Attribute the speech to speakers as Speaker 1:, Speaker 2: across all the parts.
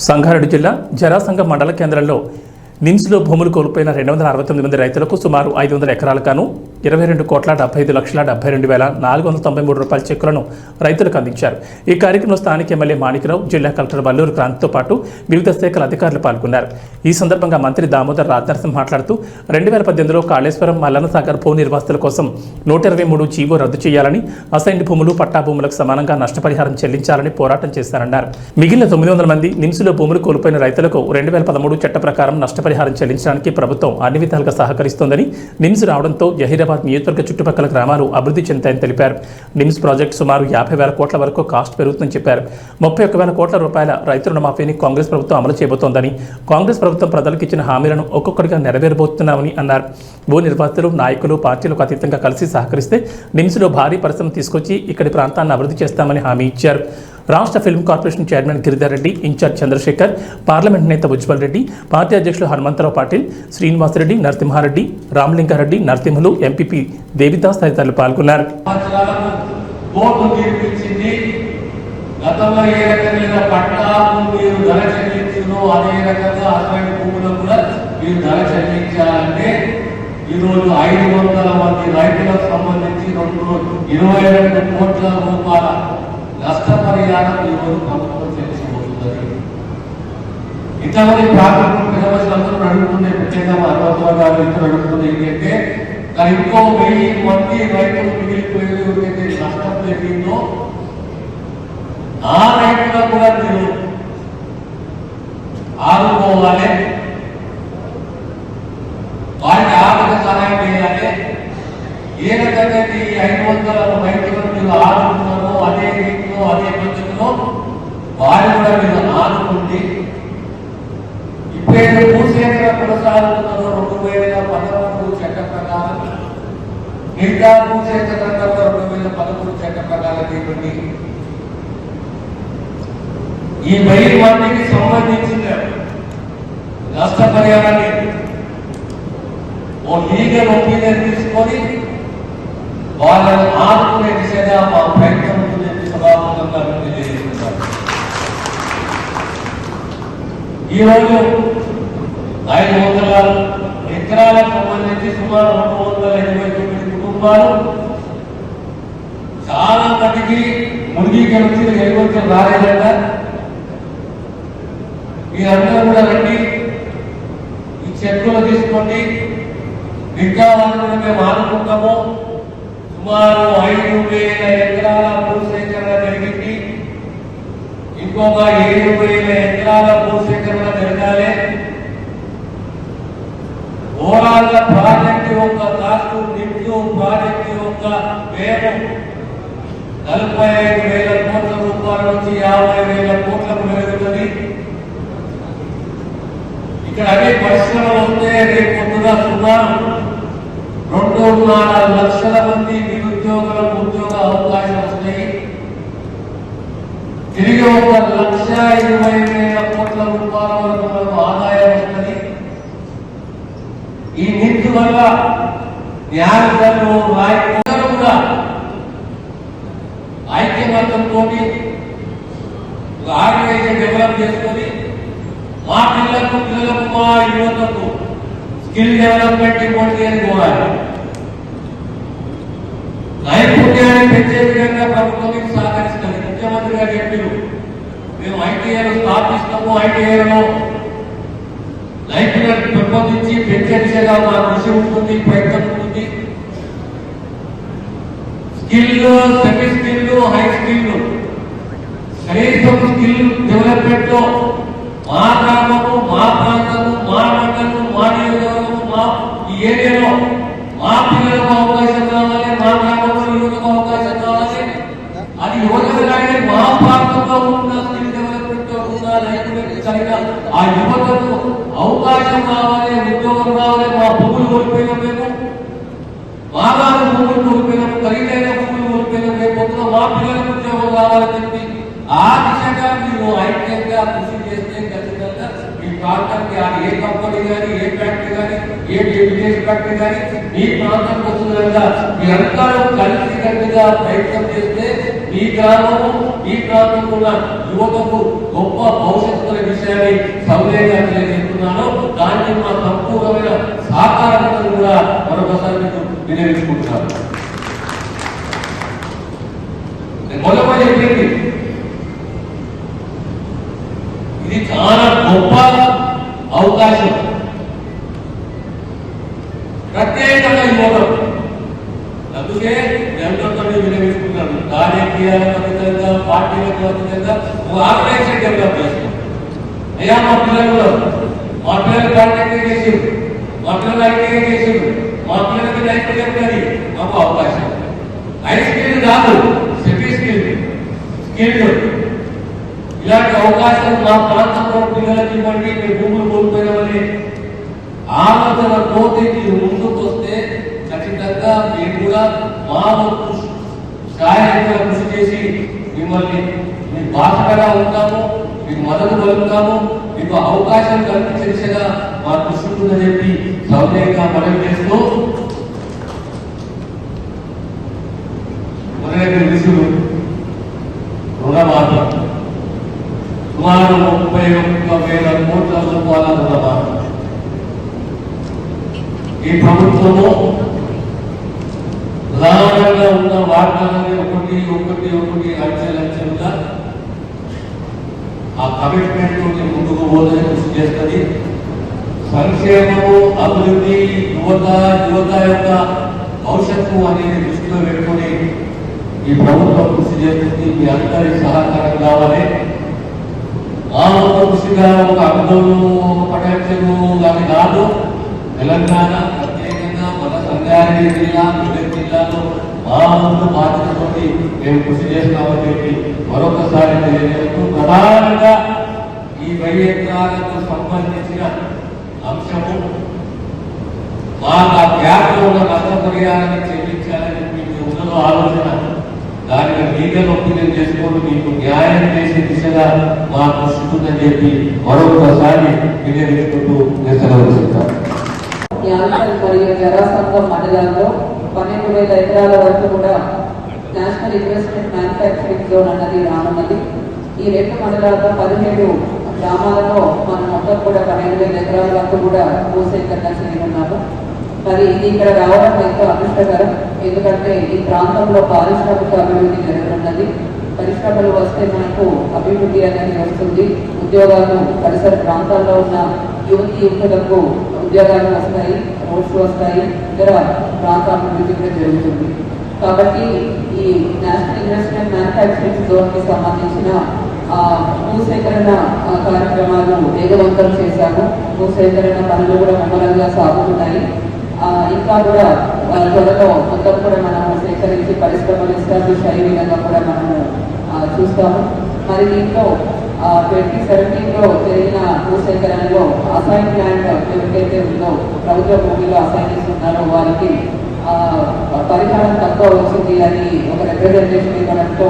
Speaker 1: సంగారెడ్డి జిల్లా జరాసంగ మండల కేంద్రంలో నిమ్స్లో భూములు కోల్పోయిన 269 మంది రైతులకు సుమారు 500 ఎకరాలకు 22,72,72,493 రూపాయల చెక్కులను రైతులకు అందించారు. ఈ కార్యక్రమంలో స్థానిక ఎమ్మెల్యే మాణిక్రావు, జిల్లా కలెక్టర్ వల్లూరు క్రాంతితో పాటు వివిధ శాఖల అధికారులు పాల్గొన్నారు. ఈ సందర్భంగా మంత్రి దామోదర్ రాజనరసింహ మాట్లాడుతూ 2018లో కాళేశ్వరం మల్లన్న సాగర్ భూ నిర్వాసితుల కోసం 123 జీవో రద్దు చేయాలని, అసైన్డ్ భూములు పట్టా భూములకు సమానంగా నష్టపరిహారం చెల్లించాలని పోరాటం చేశారన్నారు. మిగిలిన 900 మంది నిమ్స్లో భూములు కోల్పోయిన రైతులకు 2013 చట్ట ప్రకారం నష్టపరిహారం చెల్లించడానికి ప్రభుత్వం అన్ని విధాలుగా సహకరిస్తోందని, నిమ్స్ రావడంతో జహీరాబాద్ నియోజకవర్గ చుట్టుపక్కల గ్రామాలు అభివృద్ధి చెందుతాయని తెలిపారు. నిమ్స్ ప్రాజెక్టు సుమారు 50,000 కోట్ల వరకు కాస్ట్ పెరుగుతుందని చెప్పారు. 31,000 కోట్ల రూపాయల రైతు రుణమాఫీని కాంగ్రెస్ ప్రభుత్వం అమలు చేయబోతోందని, కాంగ్రెస్ ప్రభుత్వం ప్రజలకు ఇచ్చిన హామీలను ఒక్కొక్కటిగా నెరవేరబోతున్నామని అన్నారు. భూ నిర్వాసితులు, నాయకులు, పార్టీలకు అతీతంగా కలిసి సహకరిస్తే నిమ్స్లో భారీ పరిశ్రమ తీసుకొచ్చి ఇక్కడి ప్రాంతాన్ని అభివృద్ధి చేస్తామని హామీ ఇచ్చారు. రాష్ట్ర film corporation chairman Giridhar Reddy, incharge Chandrashekar, parliament నేత ఉజ్వల్ రెడ్డి, పార్టీ అధ్యక్షులు హనుమంతరావు పాటిల్, శ్రీనివాసరెడ్డి, నరసింహారెడ్డి, రామలింగారెడ్డి, నరసింహులు, ఎంపీపీ దేవిదాస్ తదితరులు పాల్గొన్నారు.
Speaker 2: ఈరోజు 500 మంది రైతులకు సంబంధించి 22 కోట్ల రూపాయల నష్టపరిహారం ఈరోజు ప్రభుత్వం చెల్లించబోతున్నది. ఇంతమంది ప్రాథమిక ప్రజలందరూ అడుగుతుంది, ప్రత్యేకంగా హనుమంతరావు గారు ఇద్దరు అడుగుతుంది ఏంటంటే, ఇంకో 1000 మంది రైతులు మిగిలిపోయేది ఎవరికైతే నష్టం జరిగిందో ఆ రైతులకు కూడా మీరు ఆదుకోవాలి, వారికి ఆర్థిక సహాయం చేయాలి. ఏ రకంగా ఈ 500 రైతులను మీరు ఆదుకున్నారో అదే రీతిలో, అదే పద్ధతిలో వారు కూడా మీరు ఆదుకుంటే ఇప్పుడైతే భూసేకరణ కొనసాగుతున్నదో 2013 చట్ట ప్రకారం, మిగతా భూసేకరణ 2013 చట్ట ప్రకారం ఇవ్వండి. ఈ 1000 మందికి సంబంధించిన నష్టపరిహారాన్ని ఓ లీగల్ ఒపీనియన్ తీసుకొని వాళ్ళని ఆదుకునే దిశగా మా ప్రయత్నం ఉంటుందని సభాముఖంగా తెలియజేస్తున్నారు. ఈరోజు 500 ఎకరాలకు సంబంధించి సుమారు 229 కుటుంబాలు చాలా మందికి మునిగికి వచ్చి ఎలుగుతూ రాలేదట. మీరందరూ కూడా రండి, ఈ చెక్కులు తీసుకోండి, ఇంకా వాళ్ళని మేము ఆదుకుంటాము. సుమారు 5,000 ఎకరాల భూసేకరణ జరిగింది, ఇంకొక 7,000 ఎకరాల భూసేకరణ జరగాలి. ఓవరాల్ గా ప్రాజెక్టు యొక్క కాస్ట్, నిధులు ప్రాజెక్టు యొక్క వ్యయం 45,000 కోట్ల రూపాయల నుంచి 50,000 కోట్లకు పెరుగుతుంది. ఇక్కడ అదే పరిశ్రమలు వస్తే రేపు పొద్దున సుమారు 2.4 లక్షల మంది నిరుద్యోగులకు ఉద్యోగ అవకాశాలు వస్తాయి. తిరిగి 1,20,000 కోట్ల రూపాయల వరకు మనకు ఆదాయం వస్తుంది. ఈ నిధి వల్ల న్యాయస్థానంలో నాయకులు కూడా ఐక్యమత్యంతో ఆర్గనైజేషన్ డెవలప్ చేసుకొని మా పిల్లలకు మా యువతకు స్కిల్ డెవలప్మెంట్ ఇంకోటి అని కోరాలి. నైపుణ్యాన్ని పెంచే విధంగా ప్రభుత్వం సహకరిస్తుంది. ముఖ్యమంత్రి గారు చెప్పారు, మేము ఐటీఐలు స్థాపిస్తాము, ఐటీఐలో నైపుణ్యాన్ని పెంపొందించి పెంచే దిశగా మా కృషి ఉంటుంది, ప్రయత్నం ఉంటుంది. Skill, semi skill, high skill, కనీసం స్కిల్ డెవలప్మెంట్ లో మా గ్రామము, మా ప్రాంతము, మా మండలము, మా నియోజకవర్గము, మా ఈ ఏరియాలో మా పిల్లలకు అవకాశం కావాలి, మా గ్రామంలో యువతకు అవకాశం కావాలి. అది యువతకు కానీ మా ప్రాంతంలో ఉన్న స్కిల్ డెవలప్మెంట్ ఉన్న నైపుణ్యంగా ఆ యువతకు అవకాశం కావాలి, ఉద్యోగం కావాలి. మా భూములు కోల్పోయినా మేము, బాగా భూములు కోల్పోయినాము, ఖరీదైన భూములు కోల్పోయినా రేపు మా పిల్లలకు ఉద్యోగం కావాలని చెప్పి ఆ దిశగా మీరు ఐక్యంగా కృషి చేస్తే ఖచ్చితంగా ఈ ప్రాంతానికి ఏ కంపెనీ కానీ, ఏ ఫ్యాక్టరీ కానీ, ఏ విదేశీ ఫ్యాక్టరీ కానీ మీ ప్రాంతానికి వస్తుందగా మీరందరూ కలిసి గట్టిగా ప్రయత్నం చేస్తే ఈ గ్రామము, ఈ ప్రాంతంలో ఉన్న యువతకు గొప్ప భవిష్యత్తు విషయాలు తెలియజేస్తున్నానో దానికి మా సంపూర్ణమైన సహకారాన్ని కూడా మరొకసారి మీకు వినియోగించుకుంటున్నాను. మొదటి చెప్పింది ఇది చాలా గొప్ప అవకాశం, ప్రత్యేకంగా ఇవ్వడం. అందుకే జనతో వినియోగించుకుంటున్నాను. రాజకీయాలకు అతీతంగా, పార్టీలకు అతీతంగా ఆర్గనైజేషన్ డెవలప్ చేస్తాం. అయ్యా మా పిల్లలు కాంటాక్ట్ చేసి, మా పిల్లలు ఐటీఐ చేసి, మా పిల్లలకి నైపుణ్యం ఉన్నది, మాకు అవకాశం. హై స్కిల్ కాదు, సిటీ స్కిల్, ఇలాంటి అవకాశం మా ప్రాంతంలో పిల్లలకి ఇవ్వండి. మీరు భూములు కోల్పోయినామని ఆలోచనతో మీరు ముందుకు వస్తే ఖచ్చితంగా మేము కూడా మా సాయంగా కృషి చేసి మిమ్మల్ని మీ భాషగా ఉంటాము, మీకు మద్దతు కలుగుతాము, మీకు అవకాశం కల్పించే దిశగా మా కృషి ఉంటుందని చెప్పి సౌకర్యంగా మనం చేస్తూ విసులు రుణమాఫీ సుమారు 31,000 కోట్ల రూపాయల రుణమాఫీ ఈ ప్రభుత్వము ప్రధానంగా ఉన్న వార్తలని ఒకటి అంచెలుగా ఆ కమిట్మెంట్ తోటి ముందుకు పోదని కృషి చేస్తుంది. సంక్షేమము, అభివృద్ధి, యువత యొక్క భవిష్యత్తు అనేది దృష్టిలో పెట్టుకుని ఈ ప్రభుత్వం కృషి చేస్తుంది. మీ అందరి సహకారం కావాలి. మా కృషిగా ఒక అర్థము, ఒక పటాక్షము కానీ కాదు. తెలంగాణ ప్రత్యేకంగా మన సంగారెడ్డి జిల్లా, మెదక్ జిల్లాలో మా ముందు బాధ్యతతో మేము కృషి చేస్తామని చెప్పి మరొకసారి తెలియజేస్తూ, ప్రధానంగా ఈ 1000 ఎకరాలకు సంబంధించిన అంశము మా గ్యాప్లో ఉన్న నష్టపరిహారాన్ని చెల్లించాలని మీకు ఉన్నదో ఆలోచన, దానికి లీగల్ ఒపీనియన్ చేసుకొని మీకు న్యాయం చేసే దిశగా మా కృషి ఉందని చెప్పి మరొకసారి వినియోగించుకుంటూ నిరసన.
Speaker 3: మరియు జరాసంగం మండలాల్లో 12,000 ఎకరాల వరకు కూడా నేషనల్ ఇన్వెస్ట్మెంట్ మ్యానుఫ్యాక్చరింగ్ జోన్ అన్నది రానున్నది. ఈ 2 మండలాల్లో 17 గ్రామాలలో మనం మొత్తం కూడా 12,000 ఎకరాల వరకు కూడా భూసేకరణ చేయనున్నాము. మరి ఇది ఇక్కడ రావడం ఎంతో అదృష్టకరం. ఎందుకంటే ఈ ప్రాంతంలో పారిశ్రామిక అభివృద్ధి జరుగుతున్నది. పరిశ్రమలు వస్తే మనకు అభివృద్ధి అనేది వస్తుంది. ఉద్యోగాలు పరిసర ప్రాంతాల్లో ఉన్న యువతులకు ఉద్యోగాలు వస్తాయి, రోడ్స్ వస్తాయి, ఇతర ప్రాంత అభివృద్ధి కూడా జరుగుతుంది. కాబట్టి ఈ నేషనల్ ఇన్వెస్ట్మెంట్ మ్యానుఫ్యాక్చరింగ్ జోన్ కి సంబంధించిన భూసేకరణ కార్యక్రమాలు వేగవంతం చేశాము. భూసేకరణ పనులు కూడా ముమ్మరంగా సాగుతున్నాయి. ఇంకా కూడా త్వరలో మొత్తం కూడా మనము సేకరించి పరిశ్రమలు ఎస్టాబ్లిష్ అయ్యే విధంగా కూడా మనము చూస్తాము. మరి దీంట్లో 2017లో జరిగిన భూసేకరణలో అసైన్ ల్యాండ్ ఎవరికైతే ఉందో, ప్రభుత్వ భూమిలో అసైన్స్ ఉన్నారో వారికి పరిహారం తక్కువ వచ్చింది అని ఒక రిప్రజెంటేషన్ ఇవ్వడంతో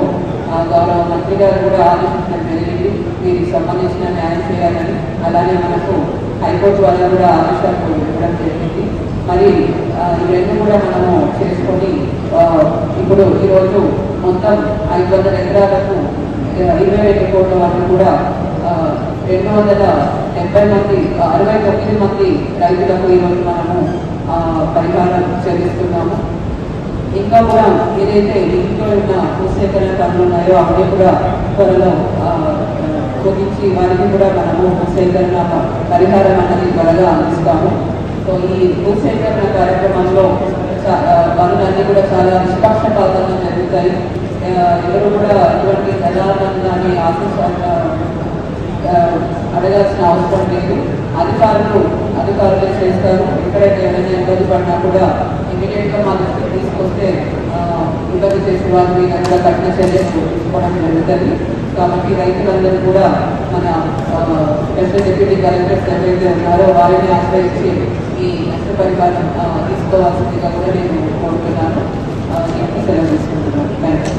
Speaker 3: గౌరవ మంత్రి గారు కూడా ఆలోచించడం జరిగింది. వీరికి సంబంధించిన న్యాయం చేయాలని. అలానే మనకు హైకోర్టు వల్ల కూడా ఆదేశాలు ఇవ్వడం జరిగింది. మరి ఈ 2 కూడా మనము చేసుకొని ఇప్పుడు ఈరోజు మొత్తం 500 ఎకరాలకు 20,000 కోట్ల వరకు కూడా 69 మంది రైతులకు ఈరోజు మనము పరిహారం చెల్లిస్తున్నాము. ఇంకా కూడా ఏదైతే ఇంట్లో ఉన్న భూసేకరణ పనులు ఉన్నాయో అవన్నీ కూడా త్వరలో ముగించి వారికి కూడా మనము భూసేకరణ పరిహారం అనేది త్వరగా అందిస్తాము. సో ఈ భూసేకరణ కార్యక్రమంలో పనులన్నీ కూడా చాలా నిష్పక్షపాతంగా జరుగుతాయి. ఎవరు కూడా ఇటువంటి జనాలని అడగాల్సిన అవసరం లేదు. అధికారులు చేస్తారు. ఎక్కడైతే ఏదైనా ఇబ్బంది పడినా కూడా ఇమీడియట్గా మా దృష్టికి తీసుకొస్తే ఇబ్బంది చేసే వాళ్ళ మీద కూడా కఠిన చర్యలు తీసుకోవడం జరుగుతుంది. కాబట్టి రైతులందరూ కూడా మన స్పెషల్ డిప్యూటీ కలెక్టర్స్ ఎవరైతే ఉన్నారో వారిని ఆశ్రయించి ఈ నష్టపరిహారం తీసుకోవాల్సిందిగా కూడా నేను కోరుతున్నాను. సెలవు తీసుకుంటున్నాను. Thank you.